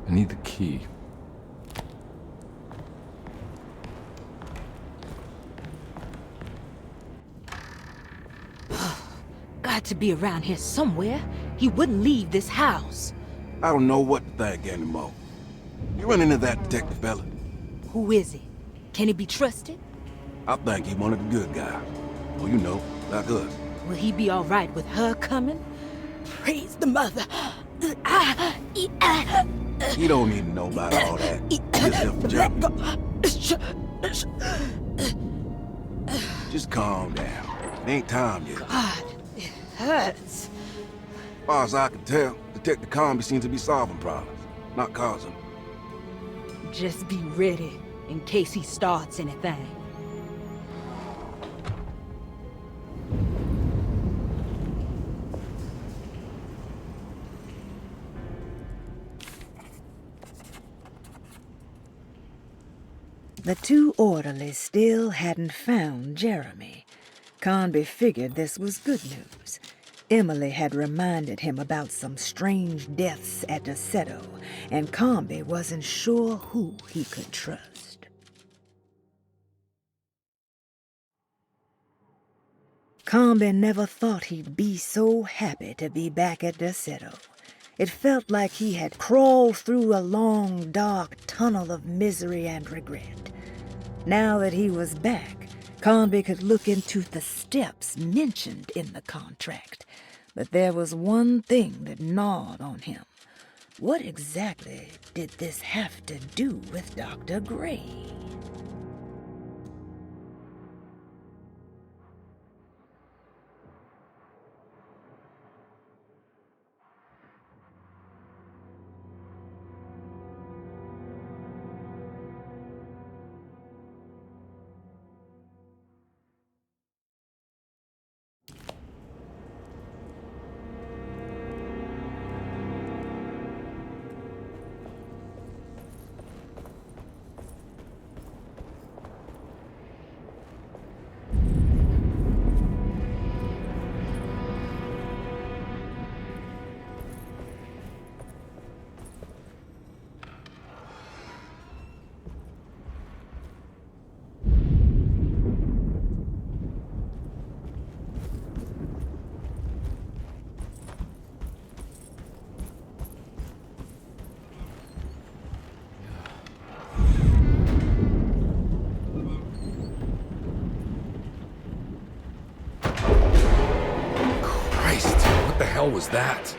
I need the key. Got to be around here somewhere. He wouldn't leave this house. I don't know what to think anymore. You run into that detective fella? Who is he? Can he be trusted? I think he one of the good guys. Well, you know, like us. Will he be all right with her coming? Praise the mother. He don't need to know about all that. Just help the job. Just calm down. It ain't time yet. God, it hurts. As far as I can tell, Detective Comby seems to be solving problems, not causing them. Just be ready in case he starts anything. The two orderlies still hadn't found Jeremy. Conby figured this was good news. Emily had reminded him about some strange deaths at Derceto, and Conby wasn't sure who he could trust. Conby never thought he'd be so happy to be back at Derceto. It felt like he had crawled through a long, dark tunnel of misery and regret. Now that he was back, Conby could look into the steps mentioned in the contract. But there was one thing that gnawed on him. What exactly did this have to do with Dr. Gray? What the hell was that?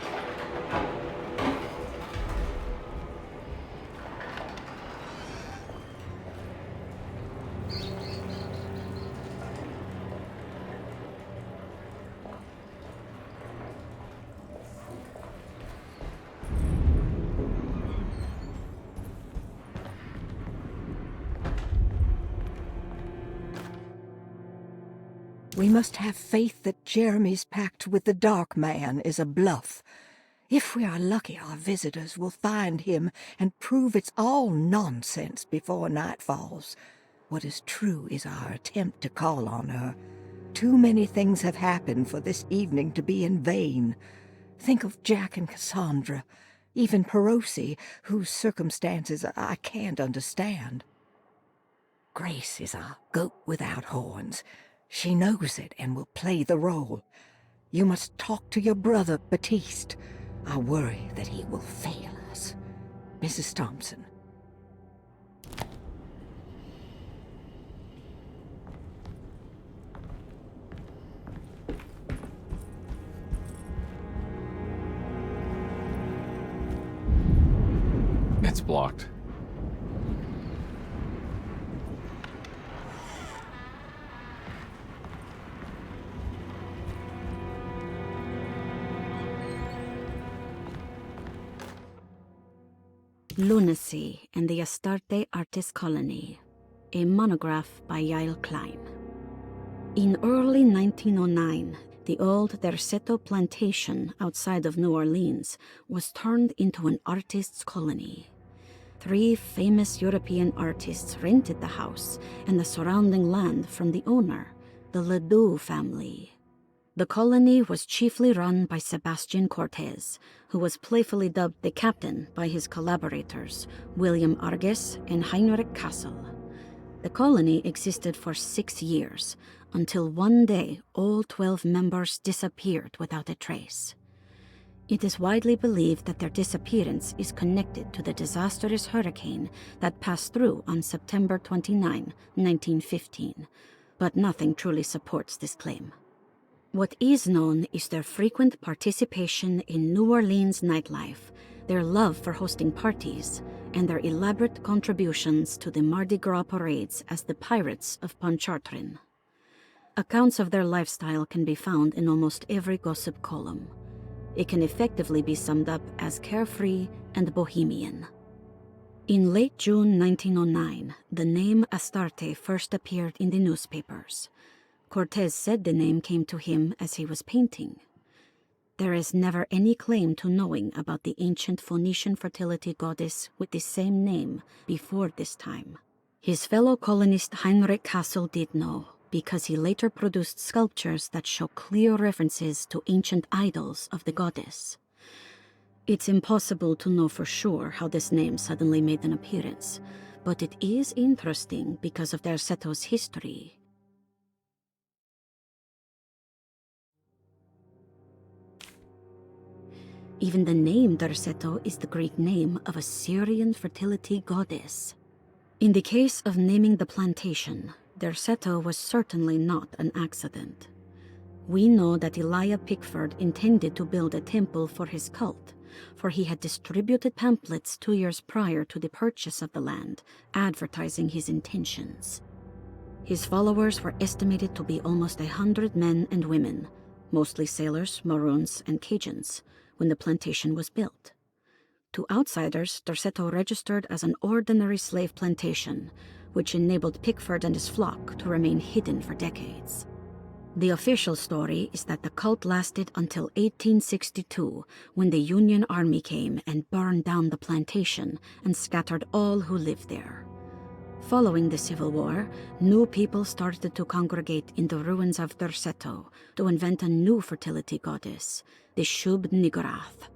We must have faith that Jeremy's pact with the Dark Man is a bluff. If we are lucky, our visitors will find him and prove it's all nonsense before night falls. What is true is our attempt to call on her. Too many things have happened for this evening to be in vain. Think of Jack and Cassandra, even Perosi, whose circumstances I can't understand. Grace is a goat without horns. She knows it and will play the role. You must talk to your brother, Baptiste. I worry that he will fail us. Mrs. Thompson. It's blocked. Lunacy and the Astarte Artist Colony, a monograph by Yael Klein. In early 1909, the old Derceto plantation outside of New Orleans was turned into an artist's colony. 3 famous European artists rented the house and the surrounding land from the owner, the Ledoux family. The colony was chiefly run by Sebastian Cortez, who was playfully dubbed the captain by his collaborators, William Arges and Heinrich Kassel. The colony existed for 6 years, until one day all 12 members disappeared without a trace. It is widely believed that their disappearance is connected to the disastrous hurricane that passed through on September 29, 1915, but nothing truly supports this claim. What is known is their frequent participation in New Orleans nightlife, their love for hosting parties, and their elaborate contributions to the Mardi Gras parades as the Pirates of Pontchartrain. Accounts of their lifestyle can be found in almost every gossip column. It can effectively be summed up as carefree and bohemian. In late June 1909, the name Astarte first appeared in the newspapers. Cortez said the name came to him as he was painting. There is never any claim to knowing about the ancient Phoenician fertility goddess with the same name before this time. His fellow colonist Heinrich Kassel did know, because he later produced sculptures that show clear references to ancient idols of the goddess. It's impossible to know for sure how this name suddenly made an appearance, but it is interesting because of Derseto's history. Even the name Derceto is the Greek name of a Syrian fertility goddess. In the case of naming the plantation, Derceto was certainly not an accident. We know that Elijah Pickford intended to build a temple for his cult, for he had distributed pamphlets 2 years prior to the purchase of the land, advertising his intentions. His followers were estimated to be almost 100 men and women, mostly sailors, Maroons, and Cajuns, when the plantation was built. To outsiders, Derceto registered as an ordinary slave plantation, which enabled Pickford and his flock to remain hidden for decades. The official story is that the cult lasted until 1862, when the Union Army came and burned down the plantation and scattered all who lived there. Following the Civil War, new people started to congregate in the ruins of Derceto to invent a new fertility goddess, the Shub-Niggurath.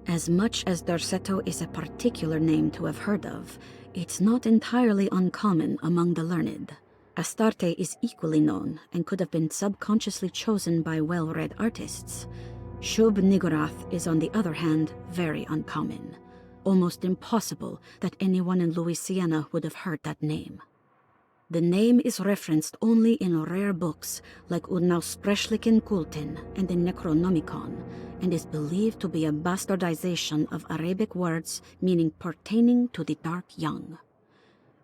As much as Derceto is a particular name to have heard of, it's not entirely uncommon among the learned. Astarte is equally known and could have been subconsciously chosen by well-read artists. Shub-Niggurath is, on the other hand, very uncommon. Almost impossible that anyone in Louisiana would have heard that name. The name is referenced only in rare books like Unaussprechlichen Kulten and the Necronomicon, and is believed to be a bastardization of Arabic words meaning pertaining to the dark young.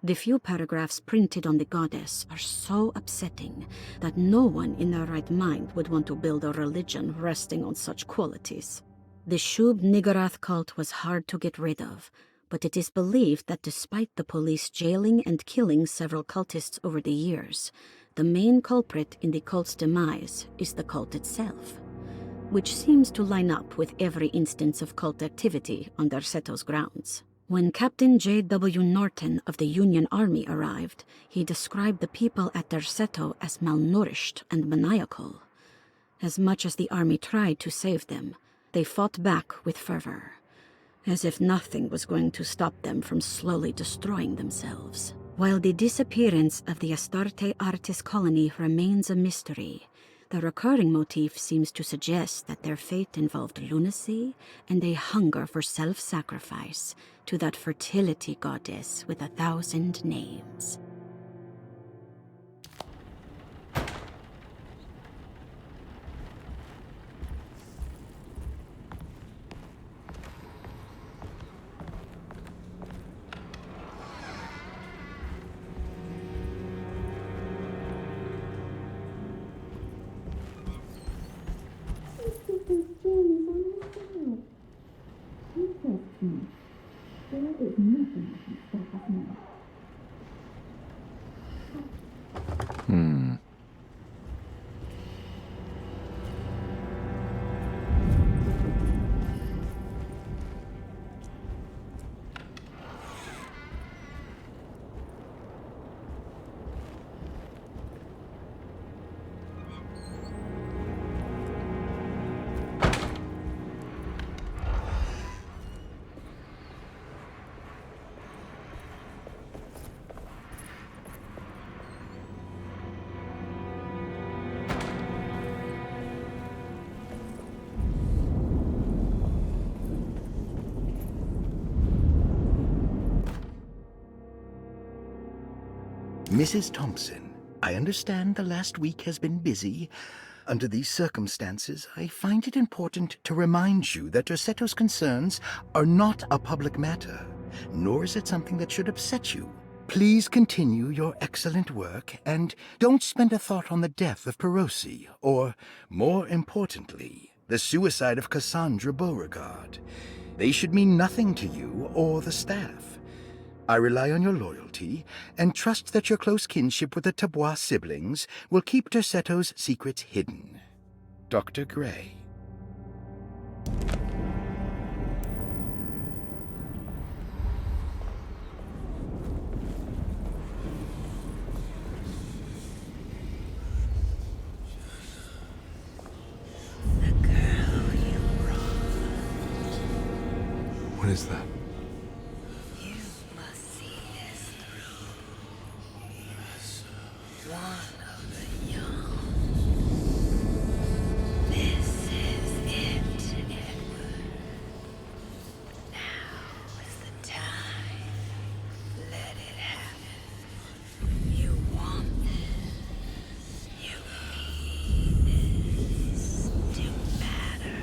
The few paragraphs printed on the goddess are so upsetting that no one in their right mind would want to build a religion resting on such qualities. The Shub-Niggurath cult was hard to get rid of, but it is believed that despite the police jailing and killing several cultists over the years, the main culprit in the cult's demise is the cult itself, which seems to line up with every instance of cult activity on Derseto's grounds. When Captain J.W. Norton of the Union Army arrived, he described the people at Derceto as malnourished and maniacal. As much as the army tried to save them, they fought back with fervor, as if nothing was going to stop them from slowly destroying themselves. While the disappearance of the Astarte artist colony remains a mystery, the recurring motif seems to suggest that their fate involved lunacy and a hunger for self-sacrifice to that fertility goddess with 1,000 names. Mrs. Thompson, I understand the last week has been busy. Under these circumstances, I find it important to remind you that Derseto's concerns are not a public matter, nor is it something that should upset you. Please continue your excellent work, and don't spend a thought on the death of Perosi, or, more importantly, the suicide of Cassandra Beauregard. They should mean nothing to you or the staff. I rely on your loyalty, and trust that your close kinship with the Tabois siblings will keep Derseto's secrets hidden. Dr. Gray. The girl you brought. What is that? You must see this through. One of the young. This is it, Edward. Now is the time. Let it happen. You want this. You need this to matter.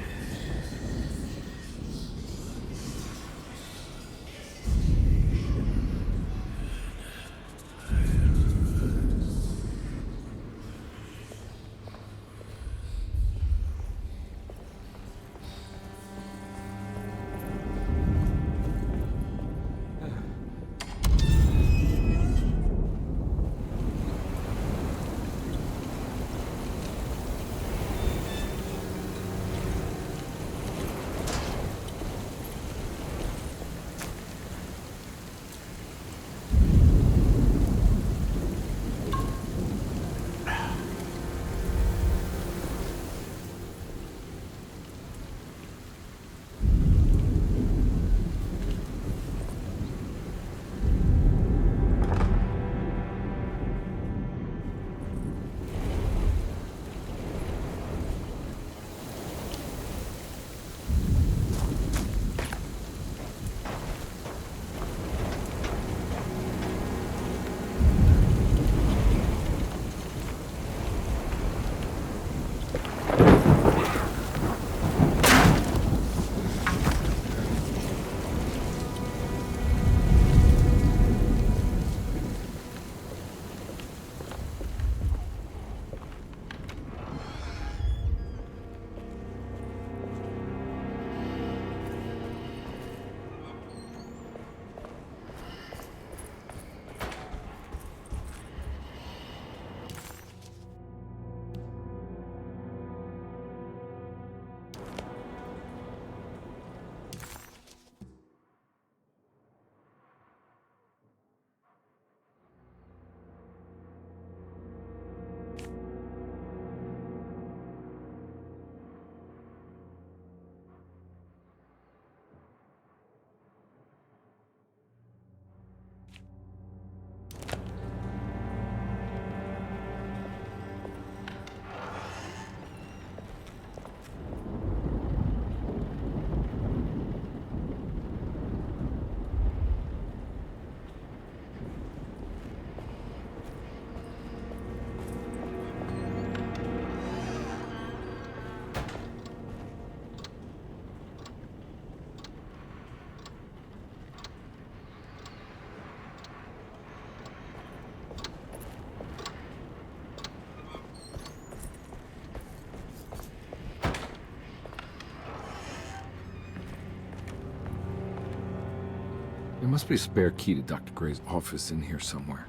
There must be a spare key to Dr. Gray's office in here somewhere.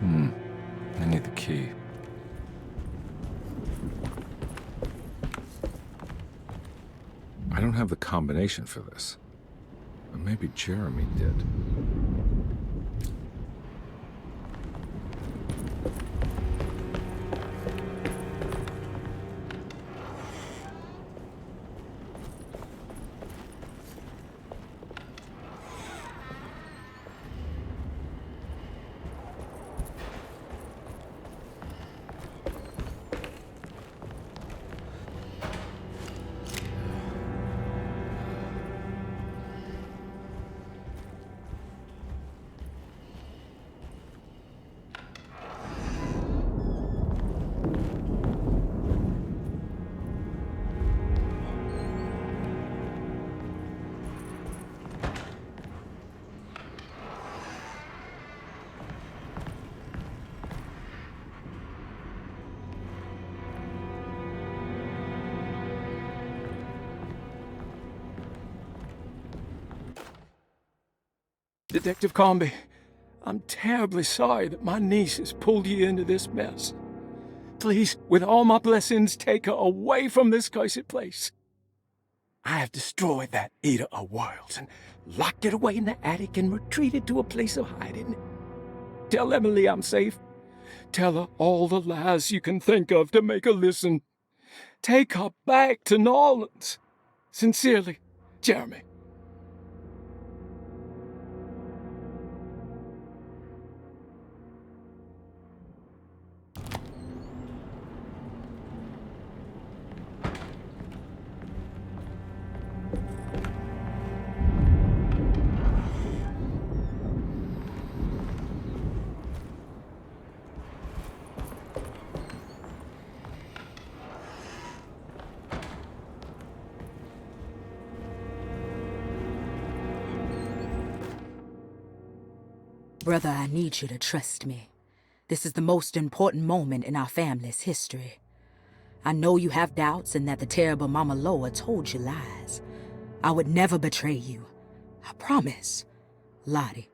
I need the key. I don't have the combination for this. But maybe Jeremy did. Detective Comby, I'm terribly sorry that my niece has pulled you into this mess. Please, with all my blessings, take her away from this cursed place. I have destroyed that Eater of Worlds and locked it away in the attic and retreated to a place of hiding. Tell Emily I'm safe. Tell her all the lies you can think of to make her listen. Take her back to New Orleans. Sincerely, Jeremy. Brother, I need you to trust me. This is the most important moment in our family's history. I know you have doubts and that the terrible Mama Loa told you lies. I would never betray you. I promise. Lottie.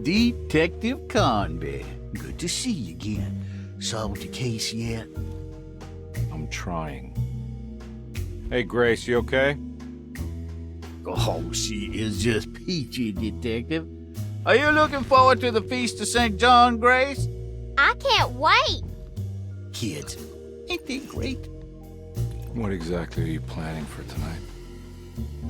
Detective Conby. Good to see you again. Solved the case yet? I'm trying. Hey, Grace, you okay? Oh, she is just peachy, Detective. Are you looking forward to the Feast of St. John, Grace? I can't wait. Kids, ain't they great? What exactly are you planning for tonight?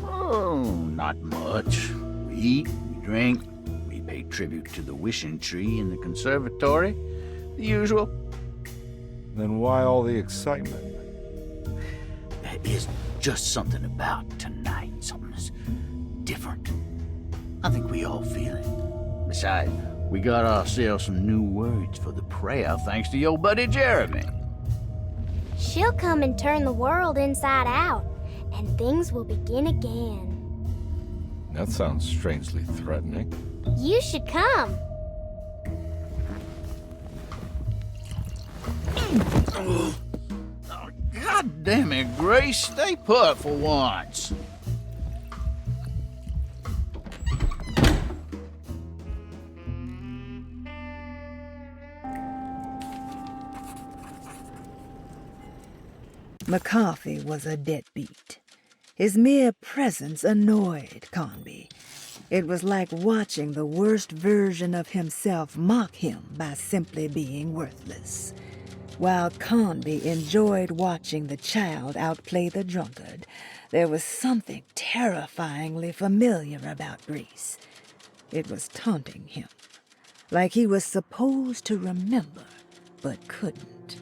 Oh, not much. We eat, we drink, we pay tribute to the wishing tree in the conservatory. The usual. Then why all the excitement? There is just something about tonight, something that's different. I think we all feel it. Besides, we got ourselves some new words for the prayer thanks to your buddy Jeremy. She'll come and turn the world inside out, and things will begin again. That sounds strangely threatening. You should come. Oh, God damn it, Grace. Stay put for once. McCarthy was a deadbeat. His mere presence annoyed Conby. It was like watching the worst version of himself mock him by simply being worthless. While Conby enjoyed watching the child outplay the drunkard, there was something terrifyingly familiar about Grace. It was taunting him, like he was supposed to remember, but couldn't.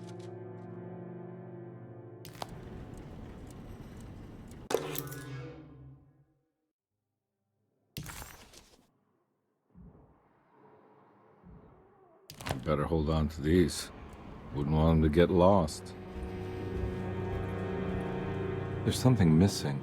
Better hold on to these. Wouldn't want them to get lost. There's something missing.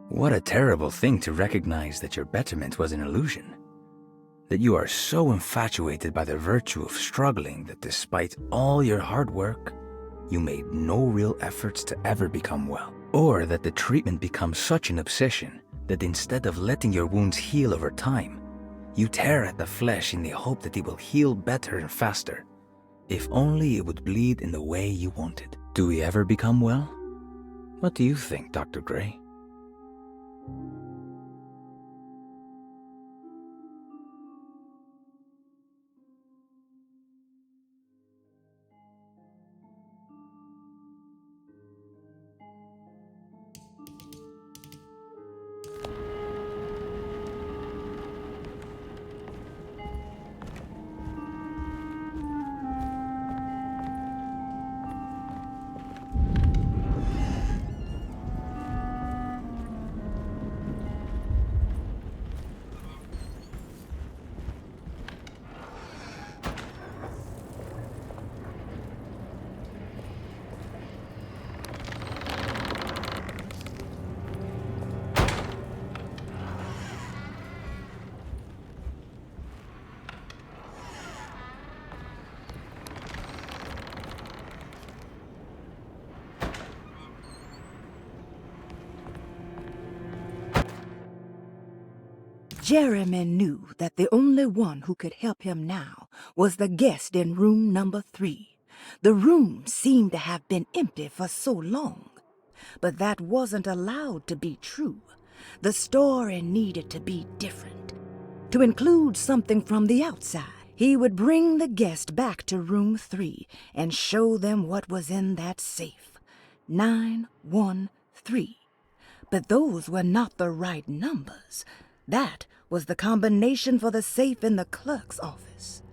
What a terrible thing to recognize that your betterment was an illusion. That you are so infatuated by the virtue of struggling that despite all your hard work, you made no real efforts to ever become well. Or that the treatment becomes such an obsession that instead of letting your wounds heal over time, you tear at the flesh in the hope that it will heal better and faster, if only it would bleed in the way you wanted. Do we ever become well? What do you think, Dr. Gray? Jeremy knew that the only one who could help him now was the guest in room number 3. The room seemed to have been empty for so long. But that wasn't allowed to be true. The story needed to be different. To include something from the outside, he would bring the guest back to room 3 and show them what was in that safe. 913. But those were not the right numbers. That was the combination for the safe in the clerk's office.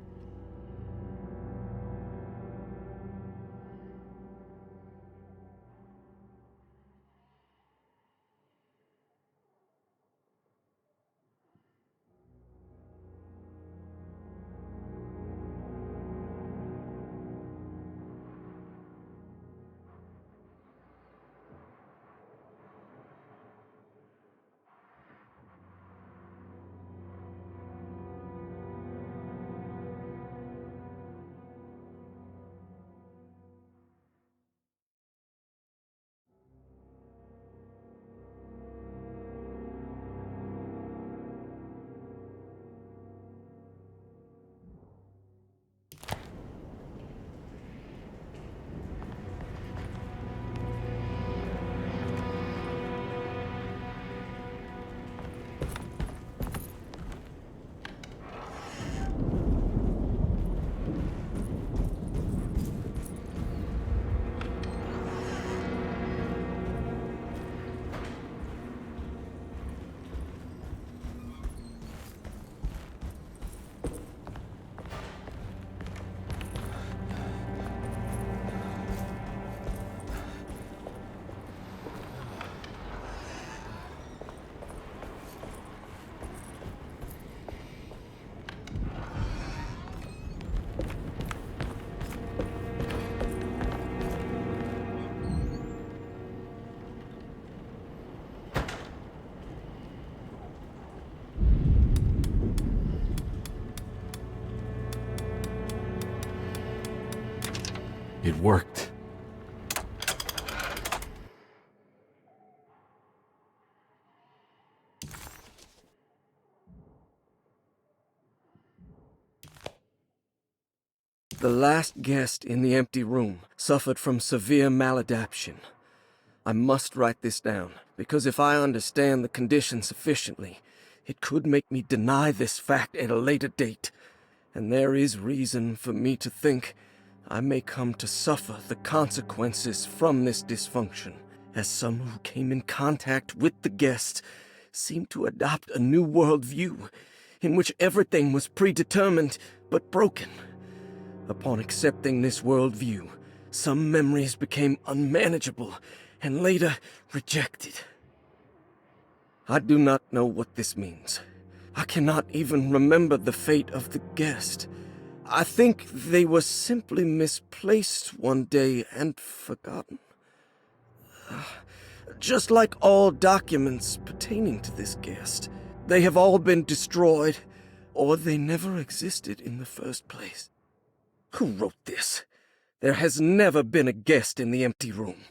It worked. The last guest in the empty room suffered from severe maladaptation. I must write this down, because if I understand the condition sufficiently, it could make me deny this fact at a later date, and there is reason for me to think I may come to suffer the consequences from this dysfunction, as some who came in contact with the guest seemed to adopt a new worldview in which everything was predetermined but broken. Upon accepting this worldview, some memories became unmanageable and later rejected. I do not know what this means. I cannot even remember the fate of the guest. I think they were simply misplaced one day and forgotten. Just like all documents pertaining to this guest, they have all been destroyed, or they never existed in the first place. Who wrote this? There has never been a guest in the empty room.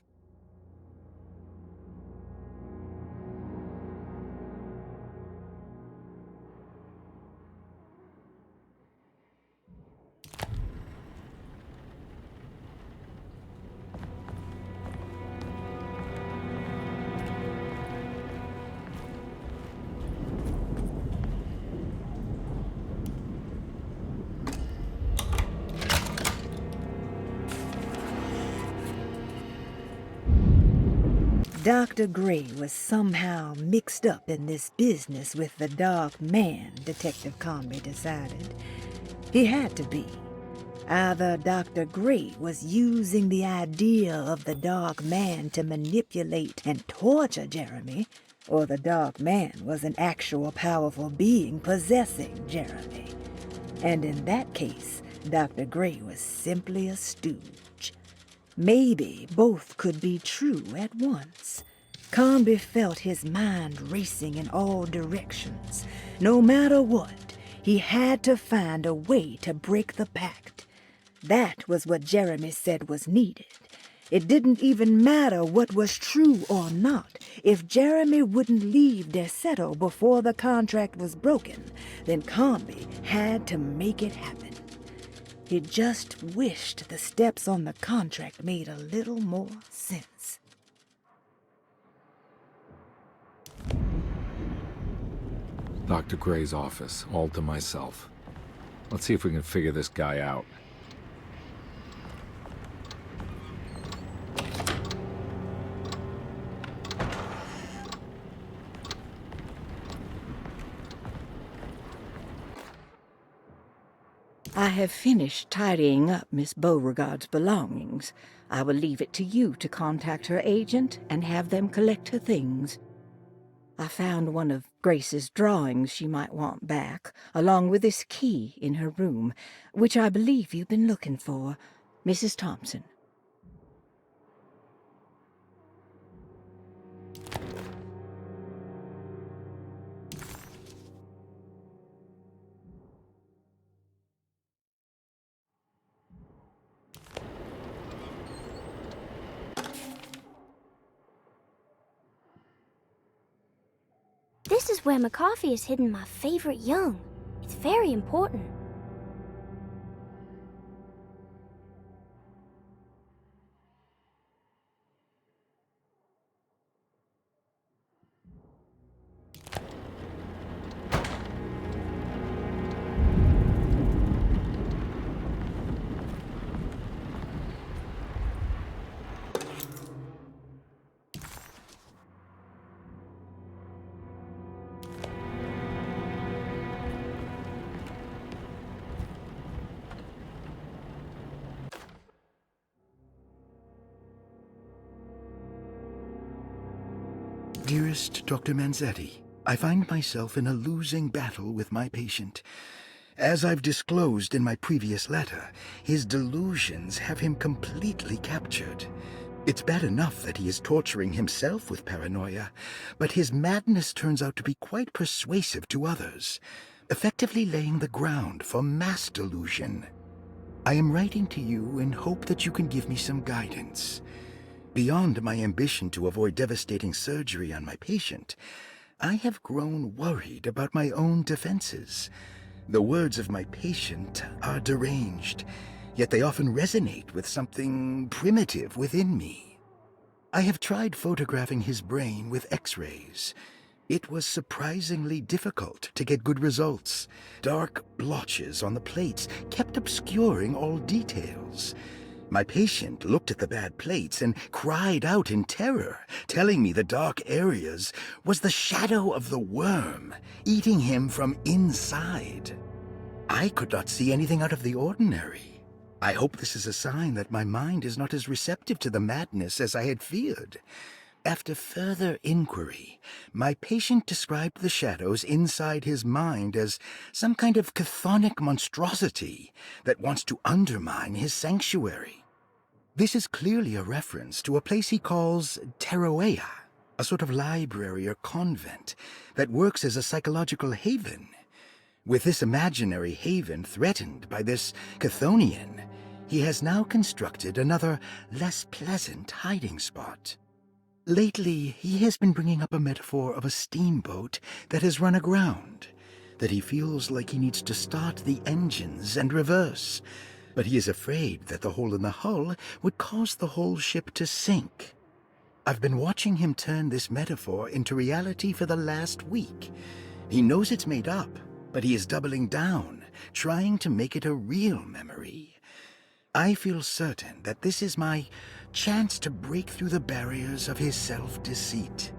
Dr. Gray was somehow mixed up in this business with the Dark Man, Detective Conby decided. He had to be. Either Dr. Gray was using the idea of the Dark Man to manipulate and torture Jeremy, or the Dark Man was an actual powerful being possessing Jeremy. And in that case, Dr. Gray was simply a stooge. Maybe both could be true at once. Conby felt his mind racing in all directions. No matter what, he had to find a way to break the pact. That was what Jeremy said was needed. It didn't even matter what was true or not. If Jeremy wouldn't leave Derceto before the contract was broken, then Conby had to make it happen. He just wished the steps on the contract made a little more sense. Dr. Gray's office, all to myself. Let's see if we can figure this guy out. I have finished tidying up Miss Beauregard's belongings. I will leave it to you to contact her agent and have them collect her things. I found one of Grace's drawings she might want back, along with this key in her room, which I believe you've been looking for, Mrs. Thompson. This is where McCarthy has hidden my favorite young. It's very important. Dearest Dr. Manzetti, I find myself in a losing battle with my patient. As I've disclosed in my previous letter, his delusions have him completely captured. It's bad enough that he is torturing himself with paranoia, but his madness turns out to be quite persuasive to others, effectively laying the ground for mass delusion. I am writing to you in hope that you can give me some guidance. Beyond my ambition to avoid devastating surgery on my patient, I have grown worried about my own defenses. The words of my patient are deranged, yet they often resonate with something primitive within me. I have tried photographing his brain with X-rays. It was surprisingly difficult to get good results. Dark blotches on the plates kept obscuring all details. My patient looked at the bad plates and cried out in terror, telling me the dark areas was the shadow of the worm, eating him from inside. I could not see anything out of the ordinary. I hope this is a sign that my mind is not as receptive to the madness as I had feared. After further inquiry, my patient described the shadows inside his mind as some kind of chthonic monstrosity that wants to undermine his sanctuary. This is clearly a reference to a place he calls Teroea, a sort of library or convent that works as a psychological haven. With this imaginary haven threatened by this Chthonian, he has now constructed another, less pleasant hiding spot. Lately, he has been bringing up a metaphor of a steamboat that has run aground, that he feels like he needs to start the engines and reverse, but he is afraid that the hole in the hull would cause the whole ship to sink. I've been watching him turn this metaphor into reality for the last week. He knows it's made up, but he is doubling down, trying to make it a real memory. I feel certain that this is my chance to break through the barriers of his self-deceit.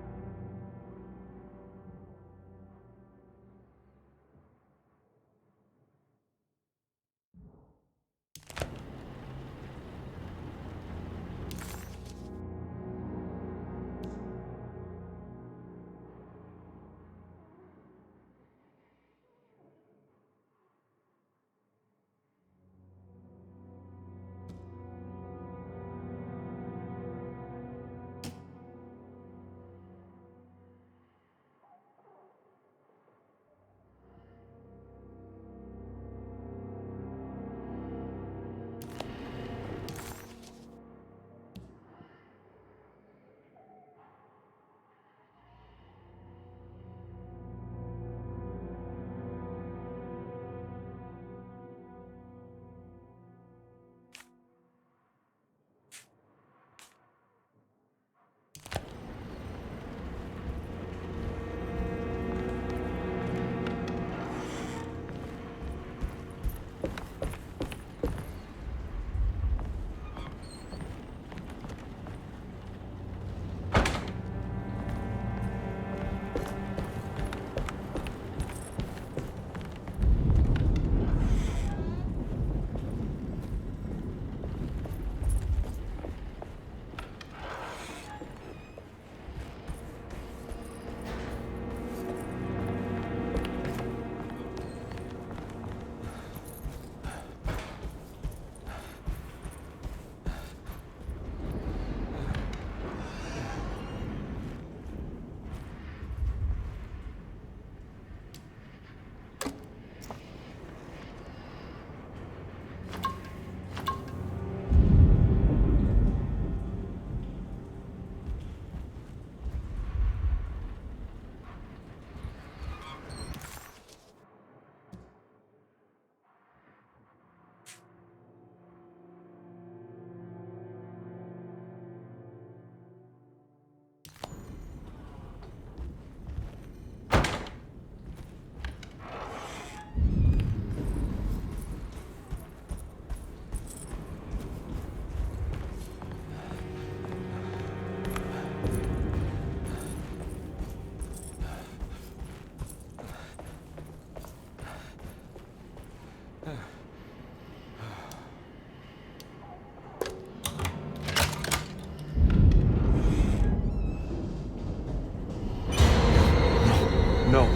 No.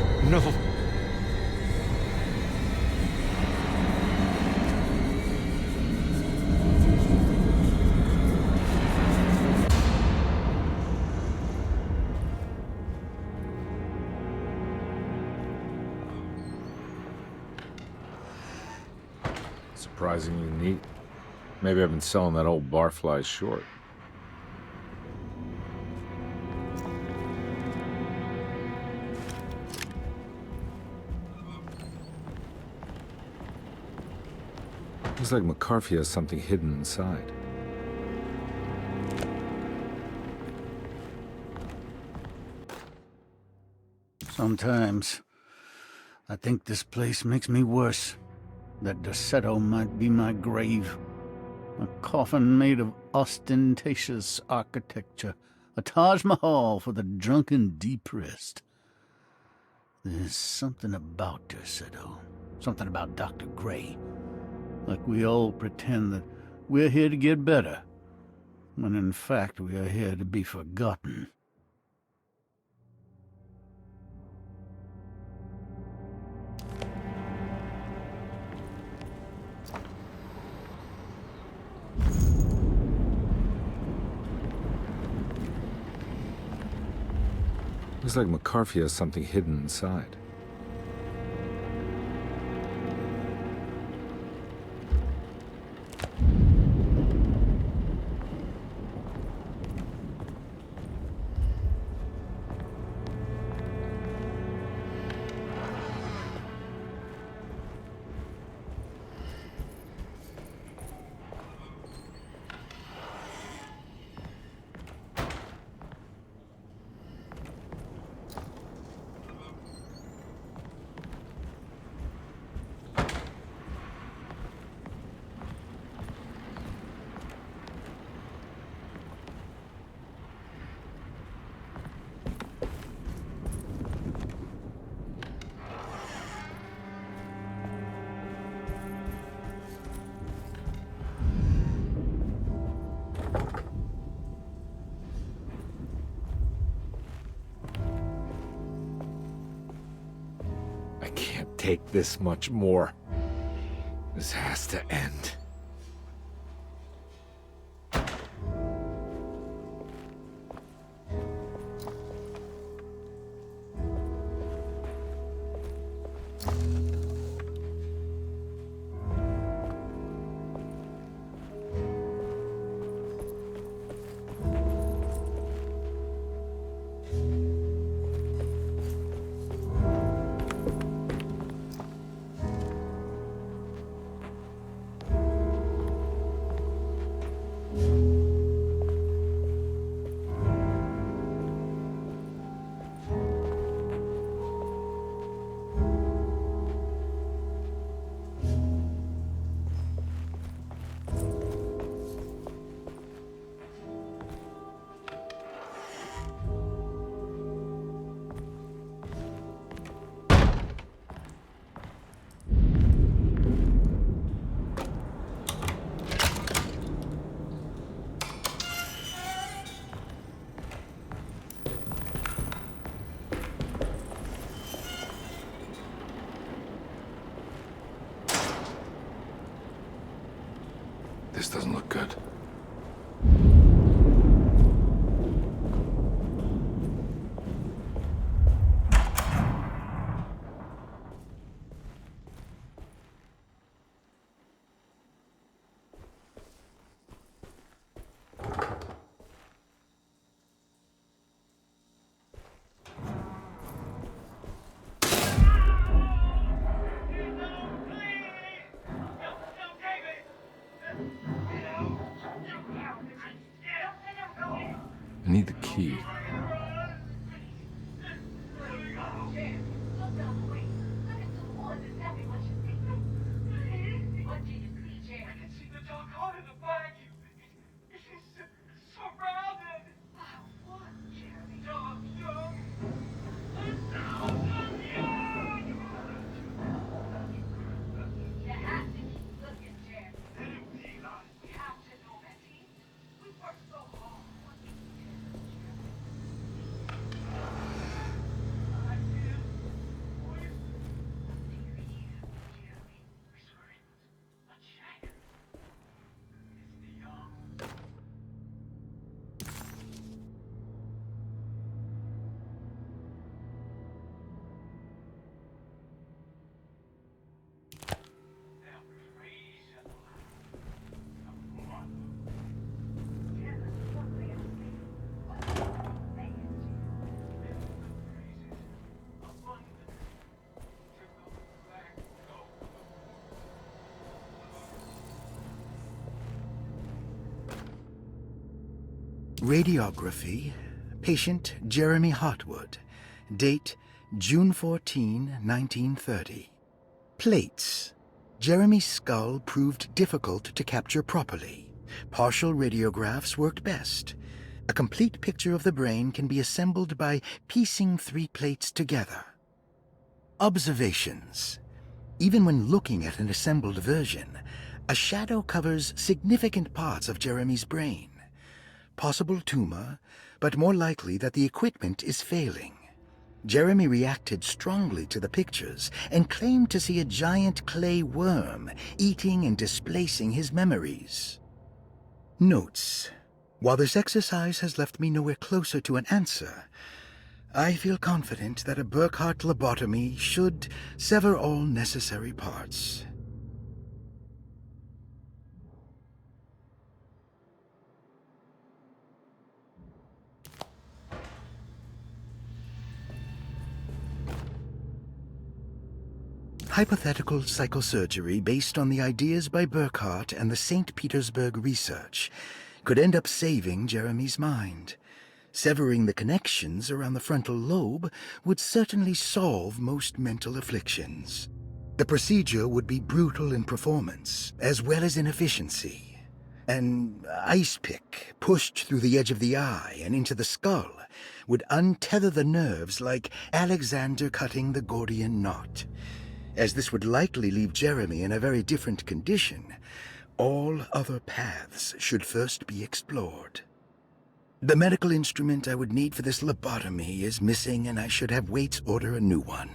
Surprisingly neat. Maybe I've been selling that old barfly short. Looks like McCarthy has something hidden inside. Sometimes I think this place makes me worse. That Derceto might be my grave. A coffin made of ostentatious architecture. A Taj Mahal for the drunken depressed. There's something about Derceto. Something about Dr. Gray. Like we all pretend that we're here to get better, when in fact we are here to be forgotten. Looks like McCarthy has something hidden inside. I can't take this much more. This has to end. This doesn't look good. I need the key. Radiography, patient Jeremy Hotwood. Date June 14, 1930. Plates. Jeremy's skull proved difficult to capture properly. Partial radiographs worked best. A complete picture of the brain can be assembled by piecing 3 plates together. Observations. Even when looking at an assembled version, a shadow covers significant parts of Jeremy's brain. Possible tumor, but more likely that the equipment is failing. Jeremy reacted strongly to the pictures and claimed to see a giant clay worm eating and displacing his memories. Notes. While this exercise has left me nowhere closer to an answer, I feel confident that a Burkhardt lobotomy should sever all necessary parts. Hypothetical psychosurgery based on the ideas by Burkhardt and the St. Petersburg research could end up saving Jeremy's mind. Severing the connections around the frontal lobe would certainly solve most mental afflictions. The procedure would be brutal in performance, as well as in efficiency. An ice pick pushed through the edge of the eye and into the skull would untether the nerves like Alexander cutting the Gordian knot. As this would likely leave Jeremy in a very different condition, all other paths should first be explored. The medical instrument I would need for this lobotomy is missing, and I should have Waits order a new one.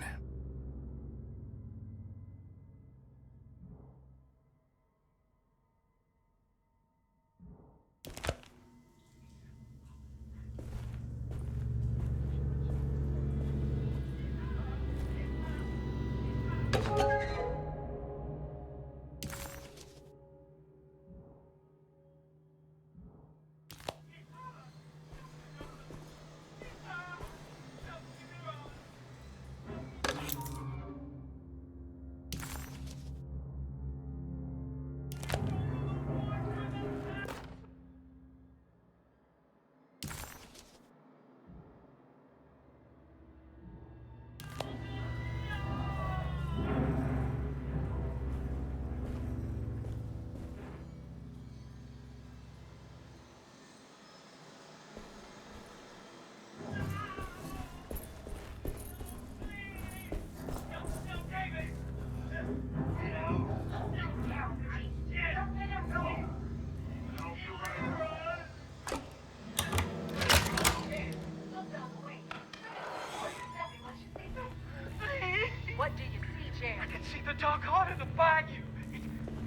What do you see, Jeremy? I can see the dark heart of the bayou.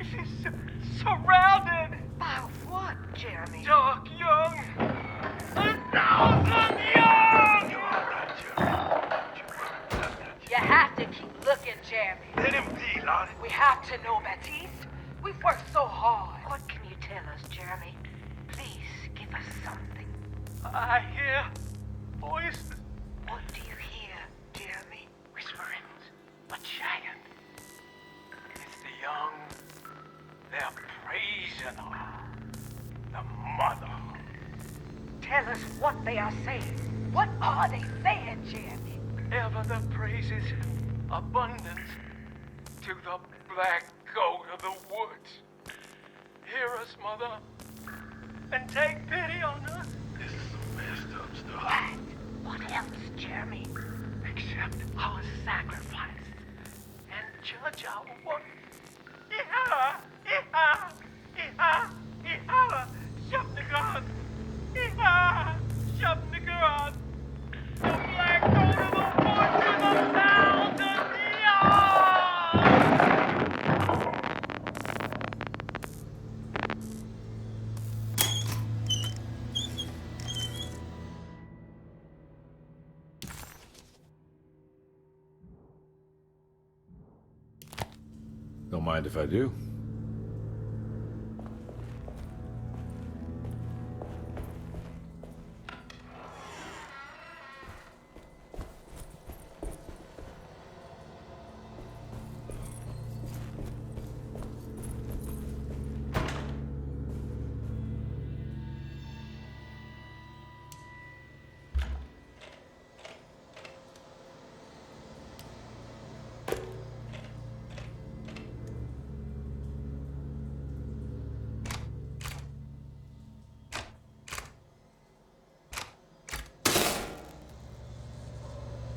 It is surrounded. By what, Jeremy? Dark young. 1,000 young! You have to keep looking, Jeremy. Let him be, Lottie. We have to know, Baptiste. We've worked so hard. What can you tell us, Jeremy? Please give us something. I hear voices. What do you hear, Jeremy? Whisperings. A giant. It's the young. They're praising her. The mother. Tell us what they are saying. What are they saying, Jeremy? Ever the praises, abundance to the black goat of the woods. Hear us, mother, and take pity on us. This is some messed up stuff. And what else, Jeremy? Accept our sacrifice and judge our work. Iha! Iha! Iha! Iha! Shubnigan! Iha! Shubnigan! The black goat of the woods in the mountains! Don't mind if I do.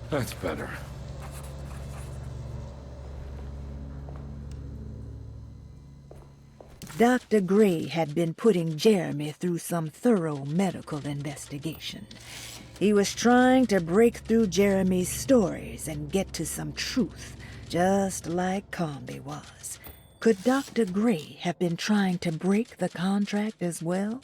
That's better. Dr. Gray had been putting Jeremy through some thorough medical investigation. He was trying to break through Jeremy's stories and get to some truth, just like Comby was. Could Dr. Gray have been trying to break the contract as well?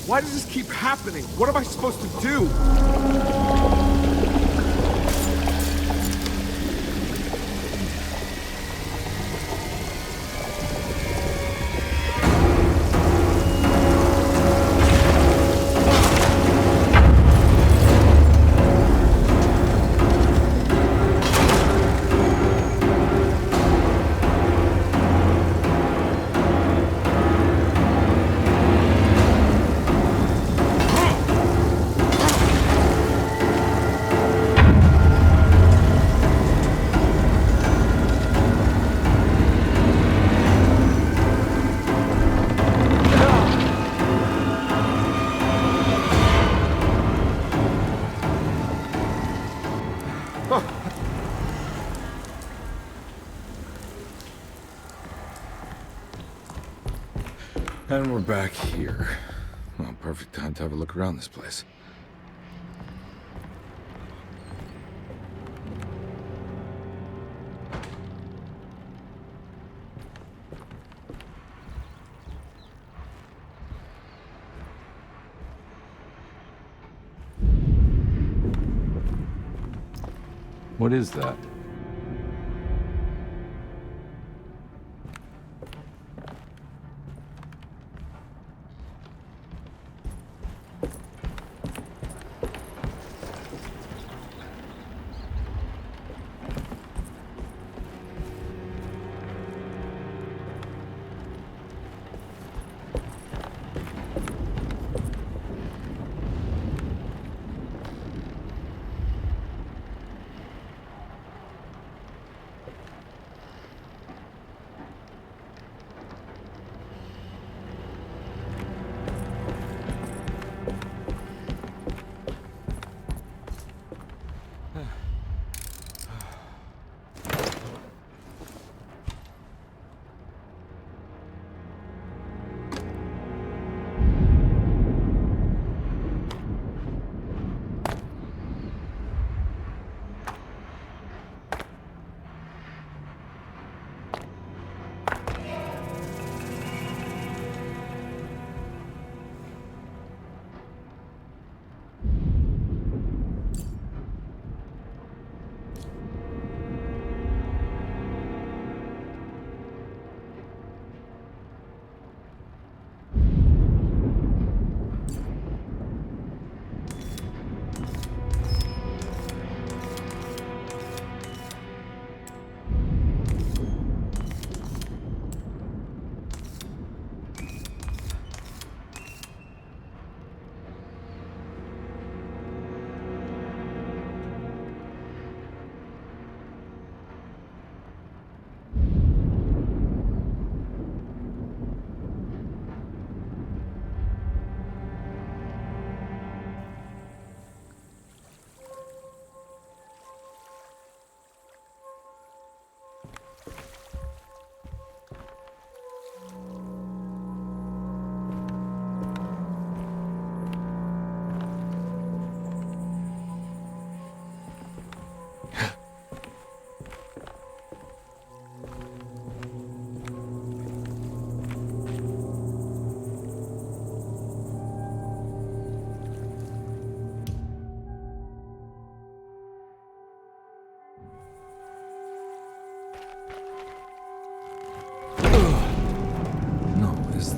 Why does this keep happening? What am I supposed to do? And we're back here. Well, perfect time to have a look around this place. What is that?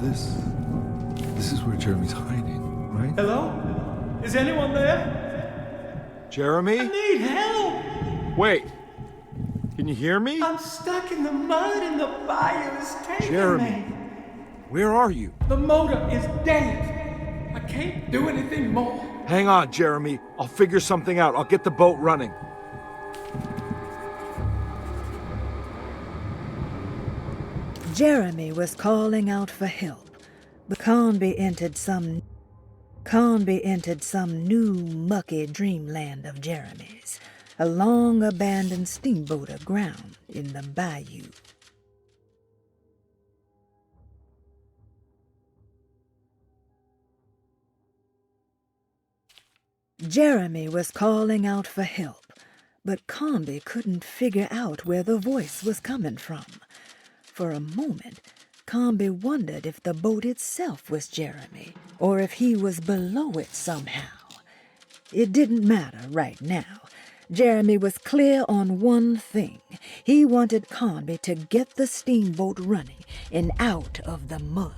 this? This is where Jeremy's hiding, right? Hello? Is anyone there? Jeremy? I need help! Wait. Can you hear me? I'm stuck in the mud and the fire is taking Jeremy, me. where are you? The motor is dead. I can't do anything more. Hang on, Jeremy. I'll figure something out. I'll get the boat running. Jeremy was calling out for help, but Conby entered some new mucky dreamland of Jeremy's, a long-abandoned steamboat aground in the bayou. Jeremy was calling out for help, but Conby couldn't figure out where the voice was coming from. For a moment, Conby wondered if the boat itself was Jeremy, or if he was below it somehow. It didn't matter right now. Jeremy was clear on one thing. He wanted Conby to get the steamboat running and out of the mud.